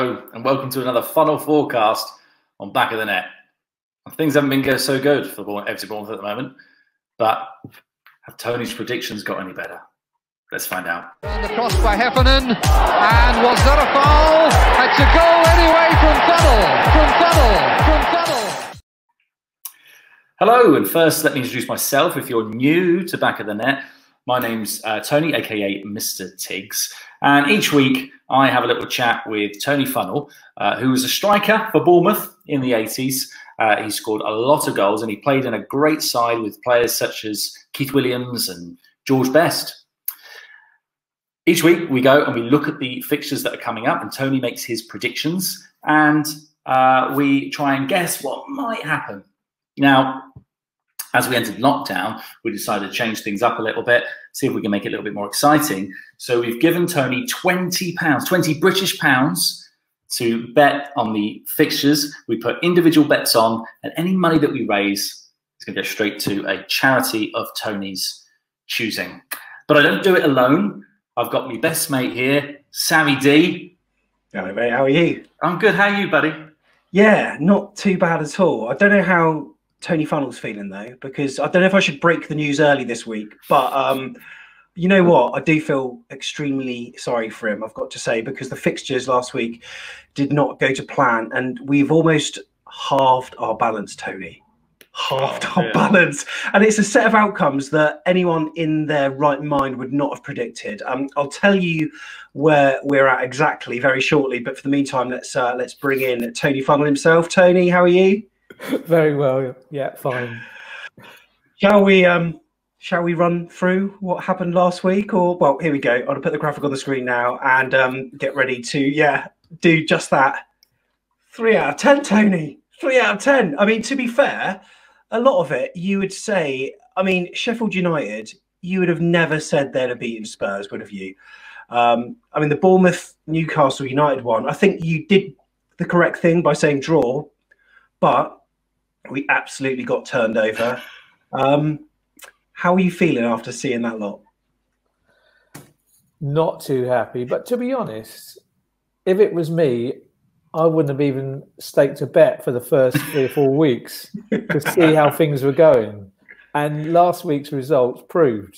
Hello, and welcome to another Funnell Forecast on Back of the Net. Things haven't been so good for AFC Bournemouth at the moment, but have Tony's predictions got any better? Let's find out. And the cross by Heffernan, and was that a foul? It's a goal anyway from Funnell. Hello, and first let me introduce myself. If you're new to Back of the Net, my name's Tony, aka Mr Tigz, and each week I have a little chat with Tony Funnell, who was a striker for Bournemouth in the 80s. He scored a lot of goals and he played in a great side with players such as Keith Williams and George Best. Each week we go and we look at the fixtures that are coming up, and Tony makes his predictions, and we try and guess what might happen. Now, as we entered lockdown, we decided to change things up a little bit, see if we can make it a little bit more exciting. So we've given Tony £20, 20 British pounds to bet on the fixtures. We put individual bets on, and any money that we raise is going to go straight to a charity of Tony's choosing. But I don't do it alone. I've got my best mate here, Sammy D. Hello, mate. How are you? I'm good. How are you, buddy? Yeah, not too bad at all. I don't know how Tony Funnell's feeling though, because I don't know if I should break the news early this week, but you know what, I do feel extremely sorry for him, I've got to say, because the fixtures last week did not go to plan, and we've almost halved our balance, Tony. Halved our balance, and it's a set of outcomes that anyone in their right mind would not have predicted. I'll tell you where we're at exactly very shortly, but for the meantime, let's bring in Tony Funnell himself. Tony, how are you? Very well, yeah, fine. Shall we run through what happened last week? Or, well, here we go. I'm gonna put the graphic on the screen now and get ready to do just that. 3 out of 10, Tony. 3 out of 10. I mean, to be fair, a lot of it you would say, I mean, Sheffield United, you would have never said they'd have beaten Spurs, would have you? I mean, the Bournemouth Newcastle United one, I think you did the correct thing by saying draw, but we absolutely got turned over. How are you feeling after seeing that lot? Not too happy, but to be honest, if it was me, I wouldn't have even staked a bet for the first 3 or 4 weeks to see how things were going. And last week's results proved.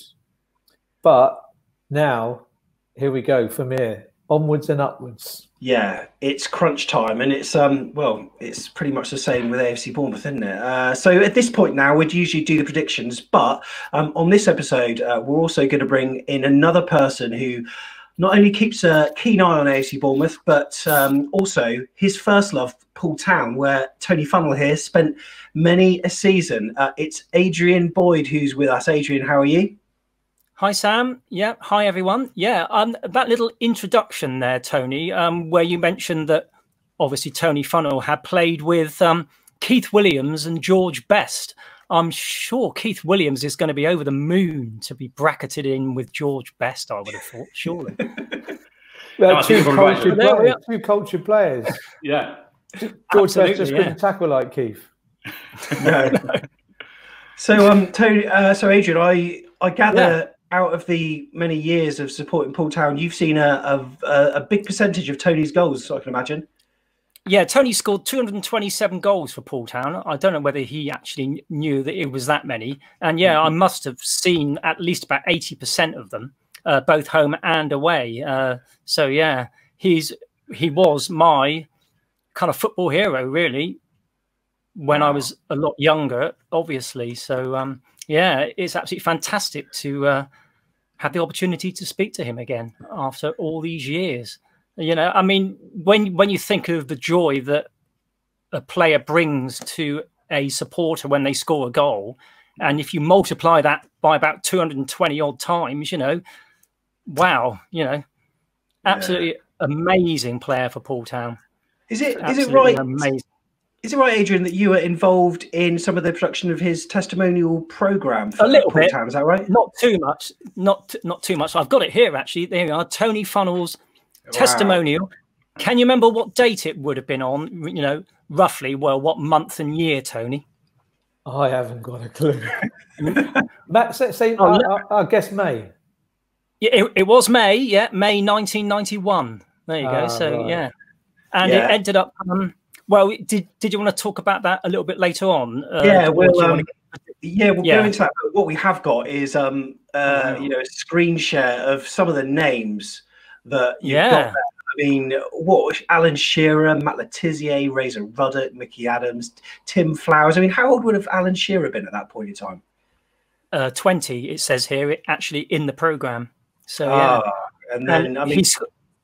But now, here we go from here, onwards and upwards. Yeah, it's crunch time, and it's well, it's pretty much the same with AFC Bournemouth, isn't it? So at this point now, we'd usually do the predictions, but on this episode, we're also going to bring in another person who not only keeps a keen eye on AFC Bournemouth, but also his first love, Poole Town, where Tony Funnell here spent many a season. It's Adrian Boyd who's with us. Adrian, how are you? Hi, Sam. Yeah. Hi, everyone. Yeah. That little introduction there, Tony, where you mentioned that obviously Tony Funnell had played with Keith Williams and George Best. I'm sure Keith Williams is going to be over the moon to be bracketed in with George Best, I would have thought, surely. Well, two cultured players. Yeah. George Best just couldn't tackle like Keith. No. So, Tony, so Adrian, I gather out of the many years of supporting Poole Town, you've seen a big percentage of Tony's goals, I can imagine. Yeah, Tony scored 227 goals for Poole Town. I don't know whether he actually knew that it was that many. And yeah, I must have seen at least about 80% of them, both home and away. So yeah, he was my kind of football hero, really, when I was a lot younger, obviously. So yeah, it's absolutely fantastic to have the opportunity to speak to him again after all these years. You know, I mean, when you think of the joy that a player brings to a supporter when they score a goal, and if you multiply that by about 220 odd times, you know, wow, you know, absolutely amazing player for Poole Town. Is it right? Amazing. Is it right, Adrian, that you were involved in some of the production of his testimonial program for a little Poole bit? Town, is that right? Not too much. Not too much. I've got it here actually. There we are. Tony Funnell's testimonial. Can you remember what date it would have been on? You know, roughly. Well, what month and year, Tony? I haven't got a clue. Matt, say I guess May. Yeah, it was May. Yeah, May 1991. There you go. So right. yeah. And it ended up. Well, did you want to talk about that a little bit later on? Yeah, we'll go into that. But what we have got is you know, a screen share of some of the names that you've got there. I mean, what Alan Shearer, Matt Letizia, Razor Ruddock, Mickey Adams, Tim Flowers. I mean, how old would have Alan Shearer been at that point in time? 20, it says here, actually in the programme. So yeah, and then I mean,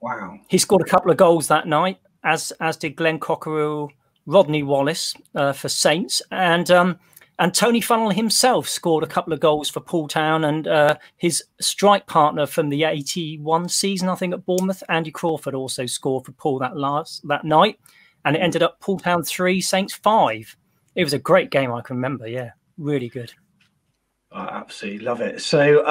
wow, he scored a couple of goals that night, as did Glenn Cockerill, Rodney Wallace for Saints, and Tony Funnell himself scored a couple of goals for Poole Town, and his strike partner from the 81 season, I think, at Bournemouth, Andy Crawford, also scored for Poole that night, and it ended up Poole Town 3, Saints 5. It was a great game, I can remember. Yeah, really good. I absolutely love it. So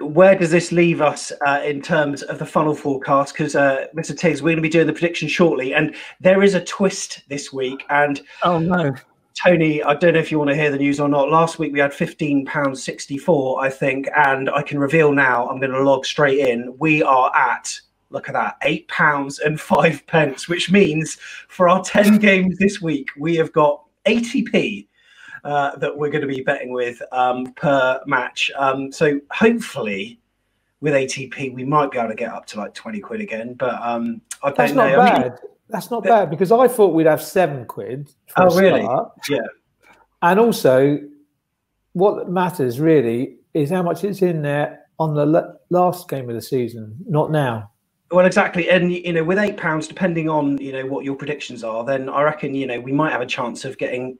where does this leave us in terms of the funnel forecast? Because Mr Tigz, we're going to be doing the prediction shortly, and there is a twist this week. And oh no, Tony, I don't know if you want to hear the news or not. Last week we had £15.64, I think, and I can reveal now, I'm going to log straight in. We are at, look at that, £8.05, which means for our 10 games this week, we have got 80p. That we're going to be betting with per match. So hopefully with ATP, we might be able to get up to like 20 quid again. But I don't know. That's not bad. That's not bad, because I thought we'd have £7 for a really? start. Yeah. And also, what matters really is how much it's in there on the last game of the season, not now. Well, exactly. And, you know, with £8, depending on, you know, what your predictions are, then I reckon, you know, we might have a chance of getting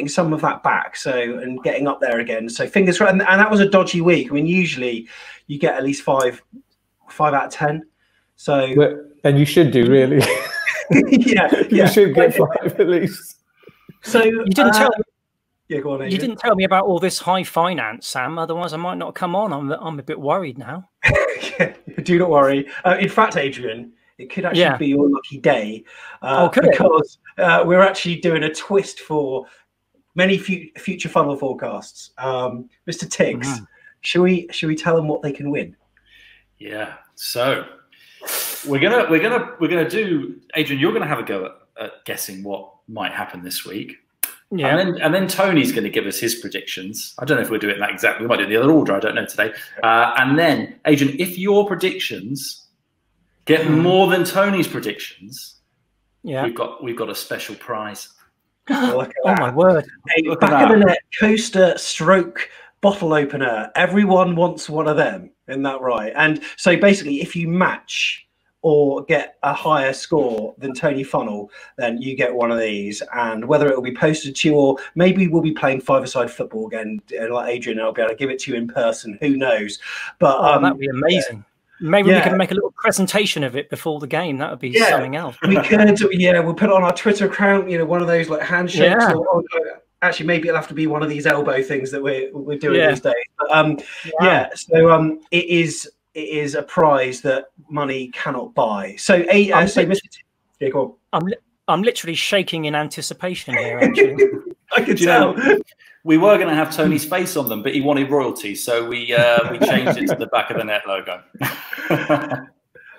some of that back, and getting up there again. So fingers crossed. And that was a dodgy week. I mean, usually you get at least 5 out of 10. So and you should do, really. You should get 5 at least. So you didn't tell me. Yeah, go on, Adrian. You didn't tell me about all this high finance, Sam. Otherwise, I might not come on. I'm a bit worried now. Yeah, do not worry. In fact, Adrian, it could actually be your lucky day, because we're actually doing a twist for many future funnel forecasts. Mr Tigz, should we tell them what they can win? Yeah. So we're gonna do, Adrian, you're gonna have a go at guessing what might happen this week. Yeah. And then Tony's going to give us his predictions. I don't know if we're doing that exactly. We might do it in the other order. I don't know today. And then, Adrian, if your predictions get more than Tony's predictions, we've got a special prize. Oh my word! A back of the net coaster stroke bottle opener. Everyone wants one of them. Isn't that right? And so basically, if you match or get a higher score than Tony Funnell, then you get one of these. And whether it will be posted to you, or maybe we'll be playing five-a-side football again, like Adrian, I'll be able to give it to you in person. Who knows? But that'd be amazing. Maybe we can make a little presentation of it before the game. That would be something else. We could, we'll put it on our Twitter account, you know, one of those like handshakes. Or actually, maybe it'll have to be one of these elbow things that we're doing these days. But, so it is a prize that money cannot buy. So, go on. I'm literally shaking in anticipation here, actually. I can tell. We were going to have Tony's face on them, but he wanted royalty, so we changed it to the back of the net logo.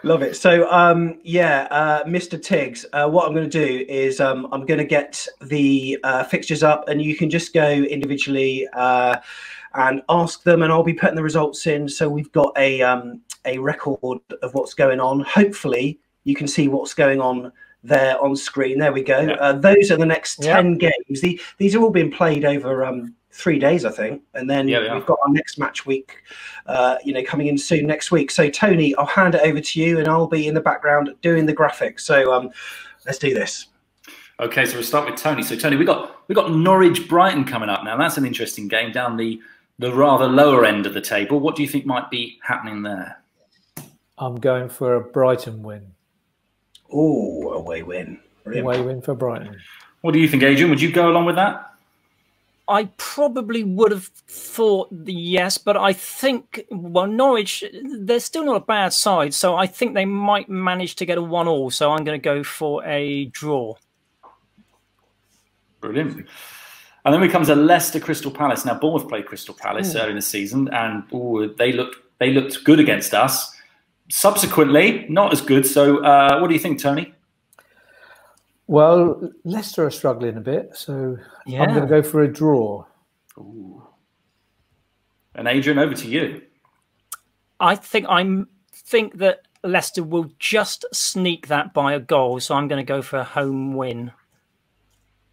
Love it. So, Mr Tigz, what I'm going to do is I'm going to get the fixtures up, and you can just go individually and ask them, and I'll be putting the results in. So we've got a record of what's going on. Hopefully, you can see what's going on there on screen. There we go. Those are the next 10 games. These are all being played over 3 days, I think, and then we've got our next match week, coming in soon next week. So Tony, I'll hand it over to you, and I'll be in the background doing the graphics. So let's do this. Okay, so we'll start with Tony. So Tony, we got Norwich Brighton coming up now. That's an interesting game down the rather lower end of the table. What do you think might be happening there? I'm going for a Brighton win. Oh, away win. Brilliant. Away win for Brighton. What do you think, Adrian? Would you go along with that? I probably would have thought yes, but I think, Norwich, they're still not a bad side, so I think they might manage to get a 1-1, so I'm going to go for a draw. Brilliant. And then we come to Leicester Crystal Palace. Now, Bournemouth played Crystal Palace early in the season, and they looked good against us. Subsequently, not as good. So what do you think, Tony? Well, Leicester are struggling a bit, so Yeah. I'm going to go for a draw. Ooh. And Adrian, over to you. I think that Leicester will just sneak that by a goal, so I'm going to go for a home win.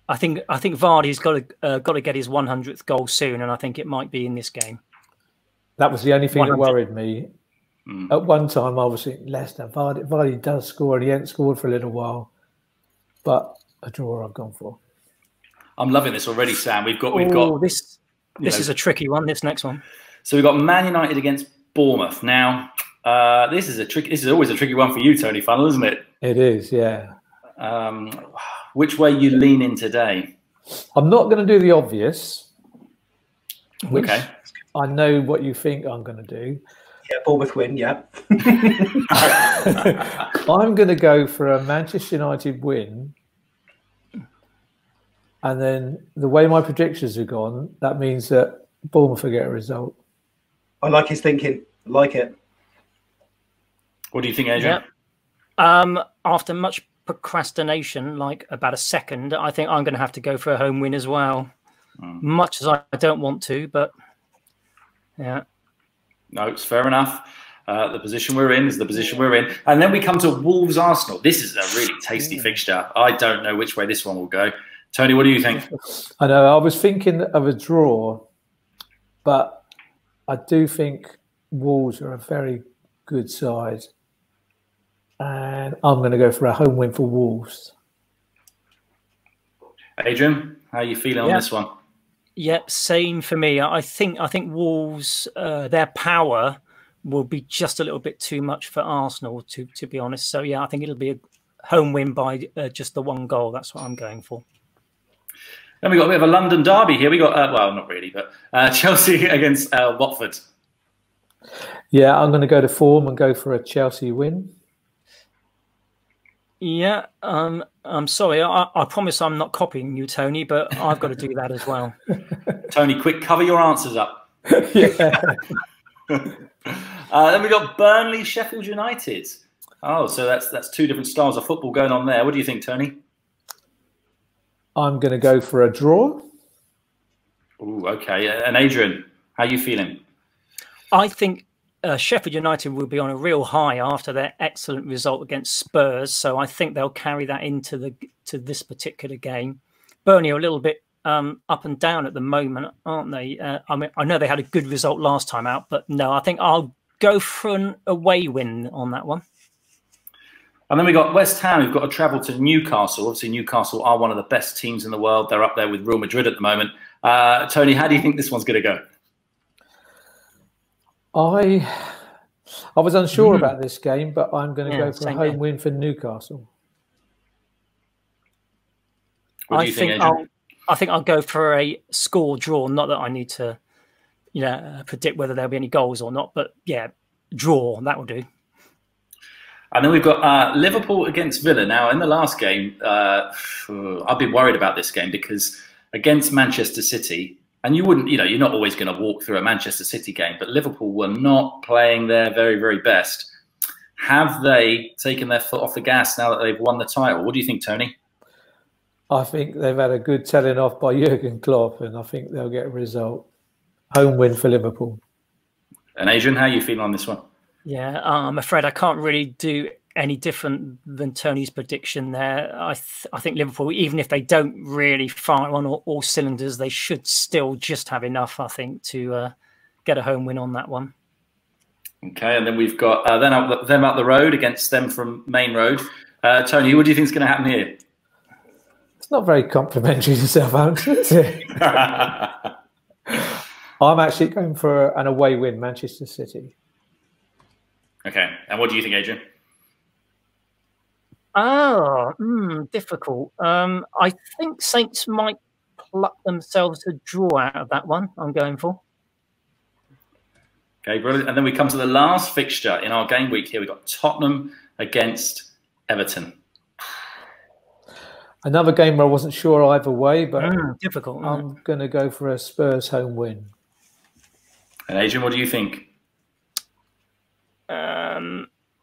I think Vardy's got to get his 100th goal soon, and I think it might be in this game. That was the only thing 100. that worried me. At one time, I was thinking Leicester. Vardy does score, and he hasn't scored for a little while. But a draw, I've gone for. I'm loving this already, Sam. We've got this is a tricky one. This next one. So we've got Man United against Bournemouth. Now, this is always a tricky one for you, Tony Funnell, isn't it? It is, yeah. Which way you lean in today? I'm not going to do the obvious. Which Okay. I know what you think I'm going to do. Yeah, Bournemouth win, yeah. I'm going to go for a Manchester United win. And then the way my predictions have gone, that means that Bournemouth will get a result. I like his thinking. Like it. What do you think, Adrian? Yeah. After much procrastination, like about a second, I think I'm going to have to go for a home win as well. Much as I don't want to, but yeah. No, it's fair enough. The position we're in is the position we're in. And then we come to Wolves Arsenal. This is a really tasty fixture. I don't know which way this one will go. Tony, what do you think? I know, I was thinking of a draw, but I do think Wolves are a very good side. And I'm going to go for a home win for Wolves. Adrian, how are you feeling on this one? Yeah, same for me. I think Wolves, their power will be just a little bit too much for Arsenal, to be honest. So yeah, I think it'll be a home win by just the one goal. That's what I'm going for. Then we got a bit of a London derby here. We got well, not really, but Chelsea against Watford. Yeah, I'm going to go to form and go for a Chelsea win. Yeah, I'm sorry. I promise I'm not copying you, Tony, but I've got to do that as well. Tony, quick, cover your answers up. Yeah. Then we got Burnley, Sheffield United. Oh, so that's two different styles of football going on there. What do you think, Tony? I'm going to go for a draw. Ooh, okay. And Adrian, how are you feeling? I think Sheffield United will be on a real high after their excellent result against Spurs, so I think they'll carry that into this particular game. Burnley are a little bit up and down at the moment, aren't they? I mean, I know they had a good result last time out, but no, I think I'll go for an away win on that one. And then we got West Ham, who've got to travel to Newcastle. Obviously, Newcastle are one of the best teams in the world. They're up there with Real Madrid at the moment. Tony, how do you think this one's going to go? I was unsure about this game, but I'm going to go for a home here. win for Newcastle. What do you think, Adrian? I think I'll go for a score draw. Not that I need to, predict whether there'll be any goals or not, but yeah, draw, that will do. And then we've got Liverpool against Villa. Now, in the last game, I've been worried about this game because against Manchester City, and you wouldn't, you're not always going to walk through a Manchester City game, but Liverpool were not playing their very, very best. Have they taken their foot off the gas now that they've won the title? What do you think, Tony? I think they've had a good telling off by Jurgen Klopp, and I think they'll get a result. Home win for Liverpool. And Adrian, how are you feeling on this one? Yeah, I'm afraid I can't really do any different than Tony's prediction there. I think Liverpool, even if they don't really fire on all cylinders, they should still just have enough, I think, to get a home win on that one. Okay, and then we've got them up the road against them from Main Road. Tony, what do you think is going to happen here? It's not very complimentary to Southampton, is it? I'm actually going for an away win, Manchester City. Okay, and what do you think, Adrian? Difficult. I think Saints might pluck themselves a draw out of that one. I'm going for. Okay, brilliant. And then we come to the last fixture in our game week here. We've got Tottenham against Everton. Another game where I wasn't sure either way, but difficult. I'm going to go for a Spurs home win. And Adrian, what do you think?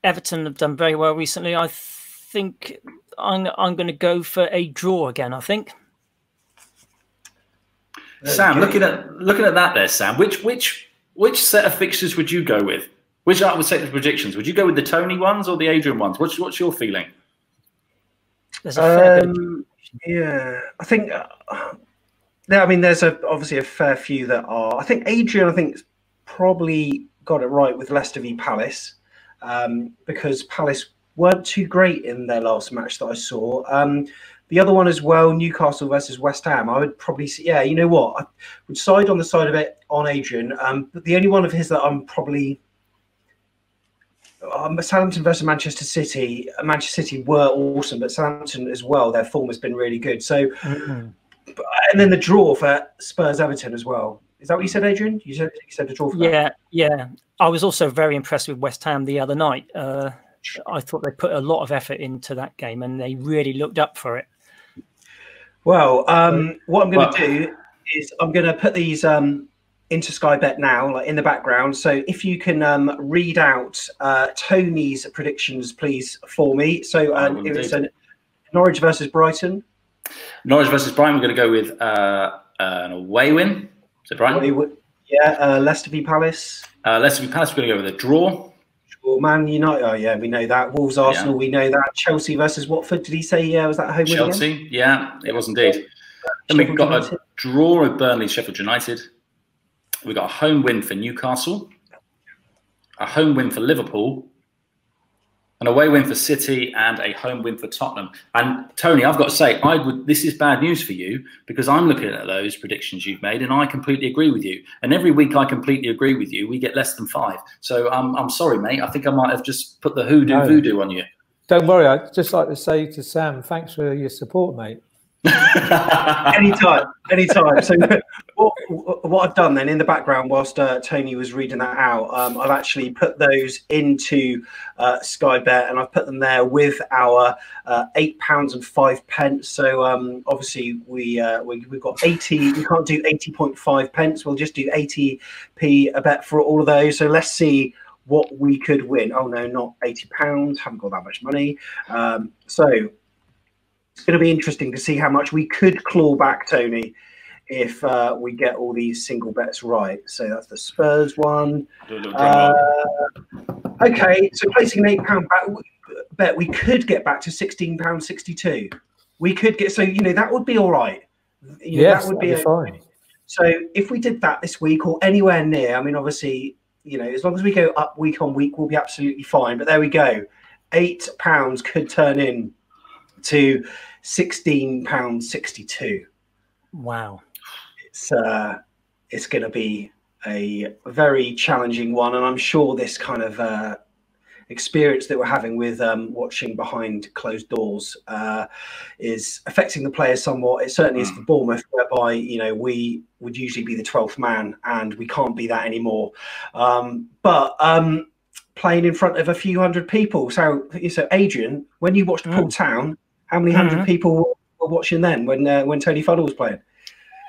Everton have done very well recently. I think I'm going to go for a draw again, I think. Sam, looking at that there, Sam, which set of fixtures would you go with? Which set of predictions? Would you go with the Tony ones or the Adrian ones? What's your feeling? There's a fair bit. Yeah, I think. I mean, there's obviously a fair few that are. I think Adrian, probably got it right with Leicester v Palace, because Palace weren't too great in their last match that I saw. The other one as well, Newcastle versus West Ham. I would probably see. Yeah, you know what? I would side on the side of it on Adrian. But the only one of his that I'm probably. Southampton versus Manchester City. Manchester City were awesome, but Southampton as well. Their form has been really good. So, and then the draw for Spurs Everton as well. Is that what you said, Adrian? You said the draw for that? Yeah. I was also very impressed with West Ham the other night. I thought they put a lot of effort into that game, and they really looked up for it. Well, what I'm going to do is I'm going to put these into Sky Bet now, like in the background. So if you can read out Tony's predictions, please, for me. So it was Norwich versus Brighton. Norwich versus Brighton. We're going to go with an away win. Is it Brighton? Yeah. Leicester v Palace. Leicester v Palace. We're going to go with a draw. Man United. Oh yeah, we know that. Wolves Arsenal. Yeah. We know that. Chelsea versus Watford. Did he say? Yeah, was that a home win? Chelsea. Yeah, it was indeed. Then we've got a draw with Burnley, Sheffield United. We've got a home win for Newcastle, a home win for Liverpool, an away win for City, and a home win for Tottenham. And Tony, I've got to say, this is bad news for you, because I'm looking at those predictions you've made, and I completely agree with you. And every week I completely agree with you, we get less than 5. So I'm sorry, mate. I think I might have just put the voodoo on you. Don't worry. I'd just like to say to Sam, thanks for your support, mate. anytime. So what I've done then in the background whilst Tony was reading that out, I've actually put those into Sky Bet, and I've put them there with our £8.05. So obviously we've got 80. We can't do 80.5. We'll just do 80p a bet for all of those. So let's see what we could win. Oh no, not £80. Haven't got that much money. So it's going to be interesting to see how much we could claw back, Tony, if we get all these single bets right. So that's the Spurs one. Okay, so placing an £8 bet, we could get back to £16.62. We could get, so that would be all right. Yes, that would be fine. So if we did that this week or anywhere near, I mean, obviously, as long as we go up week on week, we'll be absolutely fine. But there we go, £8 could turn in to £16.62. Wow. It's going to be a very challenging one, and I'm sure this kind of experience that we're having with watching behind closed doors is affecting the players somewhat. It certainly is for Bournemouth, whereby we would usually be the 12th man, and we can't be that anymore. But playing in front of a few hundred people. So Adrian, when you watched Poole Town, how many hundred people were watching then when Tony Funnell was playing?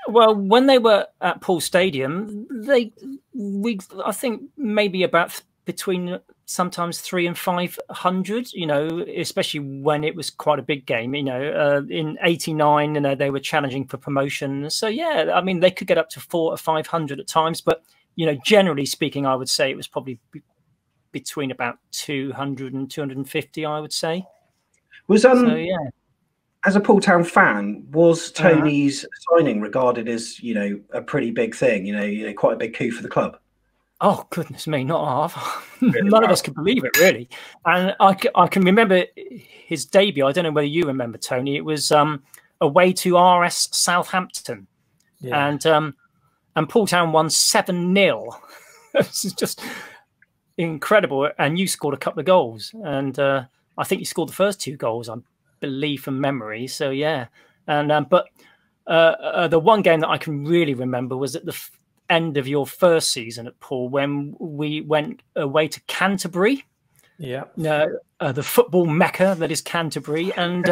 Well, when they were at Poole Stadium, I think maybe about between sometimes 300 and 500. Especially when it was quite a big game. In '89, they were challenging for promotion. So yeah, I mean, they could get up to 400 or 500 at times. But generally speaking, I would say it was probably between about 200 and 250. I would say. Was as a Poole Town fan, was Tony's signing regarded as a pretty big thing? Quite a big coup for the club. Oh goodness me, not half. None of us could believe it, really. And I can remember his debut. I don't know whether you remember, Tony. It was away to RS Southampton, and Poole Town won 7-0. This is just incredible. And you scored a couple of goals, and I think you scored the first 2 goals, I believe, from memory. So yeah, and but the one game that I can really remember was at the end of your first season at Poole, when we went away to Canterbury. Yeah, the football mecca that is Canterbury, and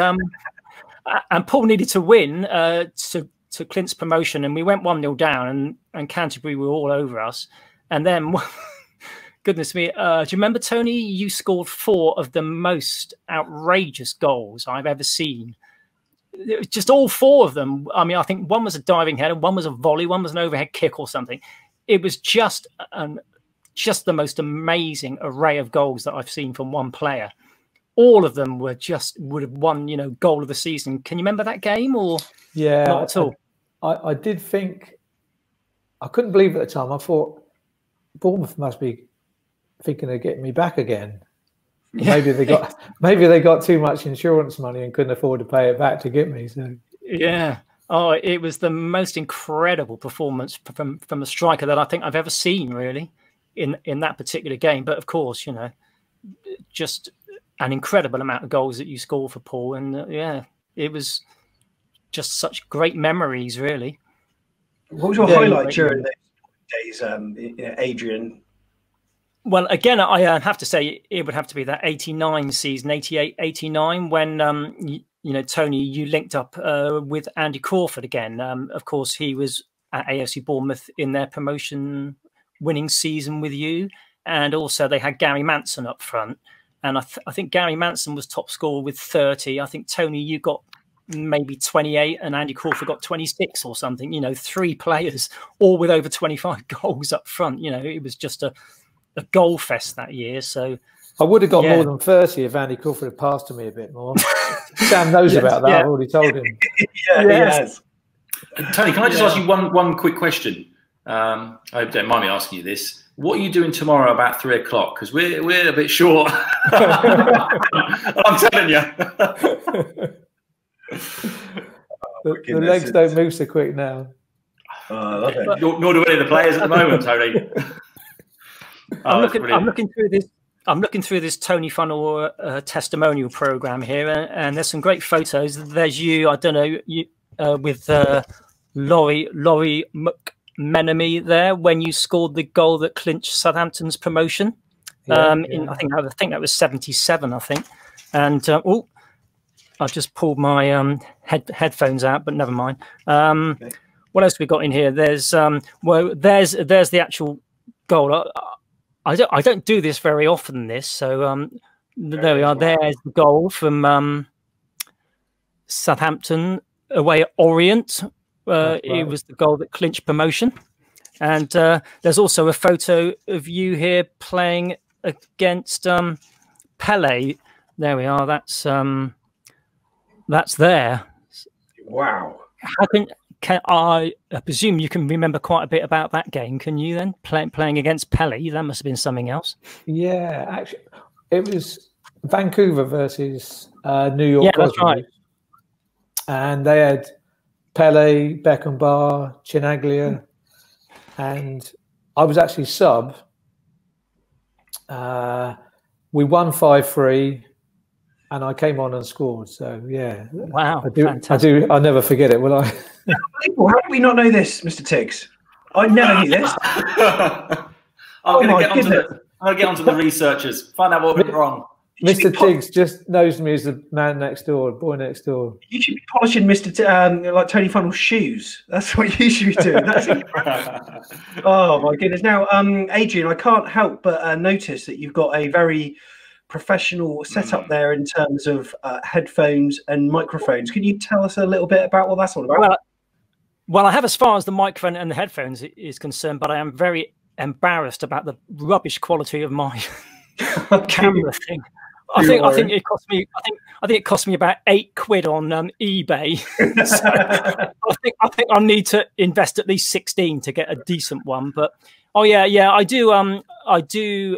Poole needed to win to Clint's promotion, and we went 1-0 down, and Canterbury were all over us, and then goodness me. Do you remember, Tony? You scored 4 of the most outrageous goals I've ever seen. It was just all 4 of them. I mean, I think one was a diving header, one was a volley, one was an overhead kick or something. It was just the most amazing array of goals that I've seen from one player. All of them would have won, you know, goal of the season. Can you remember that game, or not at all? I did think, I couldn't believe it at the time. I thought Bournemouth must be thinking of getting me back again. Maybe they got too much insurance money and couldn't afford to pay it back to get me. So yeah. Oh, it was the most incredible performance from a striker that I think I've ever seen, really, in that particular game. But of course, you know, just an incredible amount of goals that you scored for Poole, and yeah, it was just such great memories, really. What was your highlight during those days, Adrian? Well, again, I have to say it would have to be that 89 season, 88, 89, when, you know, Tony, you linked up with Andy Crawford again. Of course, he was at AFC Bournemouth in their promotion winning season with you. And also they had Gary Manson up front. And I think Gary Manson was top scorer with 30. I think, Tony, you got maybe 28 and Andy Crawford got 26 or something. You know, 3 players, all with over 25 goals up front. You know, it was just a goal fest that year. So I would have got more than 30 if Andy Crawford had passed to me a bit more. Sam knows about that. I've already told him. Yes. Tony, can I just ask you one quick question? I hope you don't mind me asking you this. What are you doing tomorrow about 3 o'clock? Because we're a bit short. I'm telling you. The legs don't move so quick now. I love it. Nor do any of the players at the moment, Tony. I'm looking through this Tony Funnell testimonial program here, and there's some great photos. There's you, I don't know, you with Laurie McMenemy there when you scored the goal that clinched Southampton's promotion. I think that was 77, I think. And I've just pulled my headphones out, but never mind. Okay. What else have we got in here? There's there's the actual goal. I don't do this very often. So there we are. There's the goal from Southampton away at Orient. It was the goal that clinched promotion. And there's also a photo of you here playing against Pele. There we are. That's there. Wow. Can I presume you can remember quite a bit about that game? Can you then playing against Pele? That must have been something else. Yeah, actually, it was Vancouver versus New York. Yeah, that's right. And they had Pele, Beckenbauer, Chinaglia, and I was actually sub. We won 5-3. And I came on and scored. So yeah, wow, fantastic. I'll never forget it, will I? How do we not know this, Mr. Tigz? I never knew this. I'm going to get onto the researchers, find out what went wrong. Mr. Tigz just knows me as the man next door, boy next door. You should be polishing like Tony Funnell's shoes. That's what you should be doing. That's incredible. Oh my goodness! Now, Adrian, I can't help but notice that you've got a very professional setup there in terms of headphones and microphones. Can you tell us a little bit about what that's all about? Well, I have as far as the microphone and the headphones is concerned, but I am very embarrassed about the rubbish quality of my camera thing. I think it cost me about £8 on eBay. So I think I need to invest at least 16 to get a decent one. But I do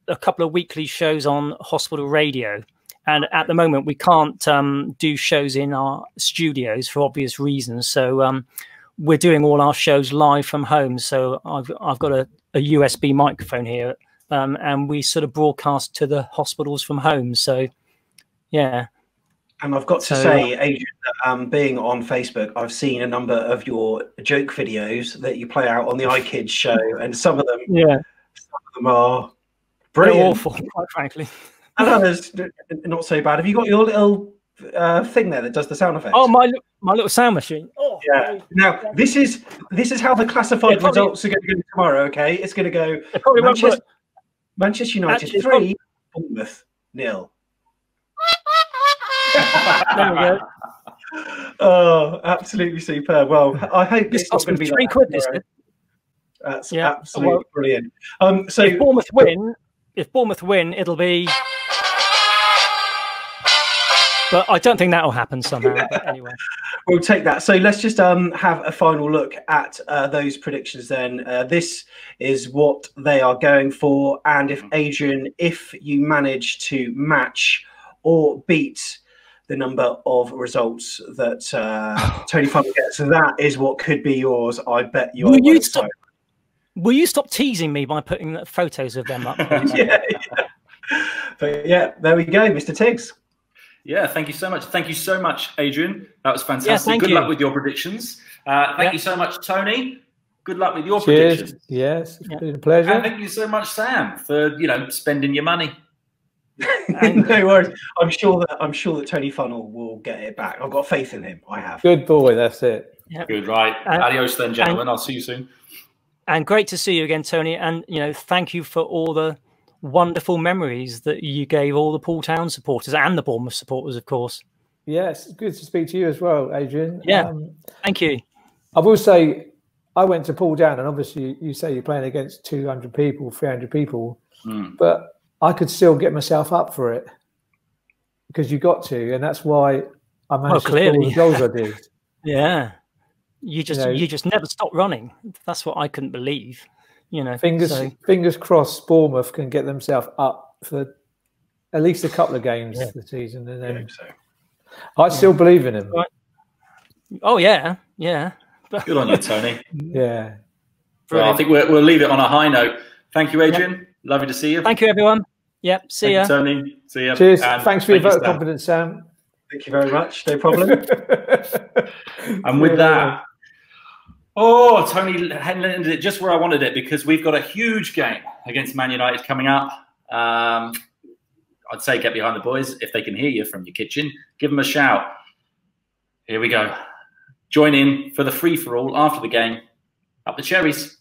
a couple of weekly shows on hospital radio, and at the moment we can't do shows in our studios for obvious reasons. So we're doing all our shows live from home. So I've got a USB microphone here, and we sort of broadcast to the hospitals from home. So yeah. And I've got to say, Adrian, that being on Facebook, I've seen a number of your joke videos that you play out on the iKids show, and some of them are brilliant. They're awful, quite frankly. And others not so bad. Have you got your little thing there that does the sound effects? Oh, my little sound machine. Oh, Yeah. Now this is how the classified results are going to go tomorrow. Okay, it's going to go Manchester United 3, Bournemouth 0. There we go. Oh, absolutely superb. Well, I hope it's not going to be £3 like this. That's absolutely brilliant. So if Bournemouth win, it'll be. But I don't think that'll happen somehow. But anyway, we'll take that. So let's just have a final look at those predictions. Then this is what they are going for, and if Adrian, if you manage to match or beat the number of results that Tony Funnell gets, that is what could be yours. I bet you. Will you stop teasing me by putting photos of them up? Yeah. But yeah, there we go, Mr. Tigz. Yeah, thank you so much. Thank you so much, Adrian. That was fantastic. Yeah, Good luck with your predictions. Thank you so much, Tony. Good luck with your predictions. Yes, it's been a pleasure. And thank you so much, Sam, for spending your money. No worries. I'm sure that Tony Funnell will get it back. I've got faith in him. I have. Good boy. That's it. Yep. Good. Right. Adios, then, gentlemen. I'll see you soon. And great to see you again, Tony. And thank you for all the wonderful memories that you gave all the Poole Town supporters and the Bournemouth supporters, of course. Yes, good to speak to you as well, Adrian. Yeah, thank you. I will say, I went to Poole Town, and obviously you say you're playing against 200 people, 300 people, but I could still get myself up for it because you got to, and that's why I managed to score the goals I did. Yeah, you just never stopped running. That's what I couldn't believe. Fingers crossed Bournemouth can get themselves up for at least a couple of games this season, and then I still believe in them. Right. Oh yeah. Good on you, Tony. Yeah. Well, I think we'll leave it on a high note. Thank you, Adrian. Yep. Lovely to see you. Thank you, everyone. Yep. See ya, Tony. See ya. Cheers. Thanks for your vote of confidence, Sam. Thank you very much. No problem. And with that. Oh, Tony ended it just where I wanted it because we've got a huge game against Man United coming up. I'd say get behind the boys. If they can hear you from your kitchen, give them a shout. Here we go. Join in for the free-for-all after the game. Up the Cherries.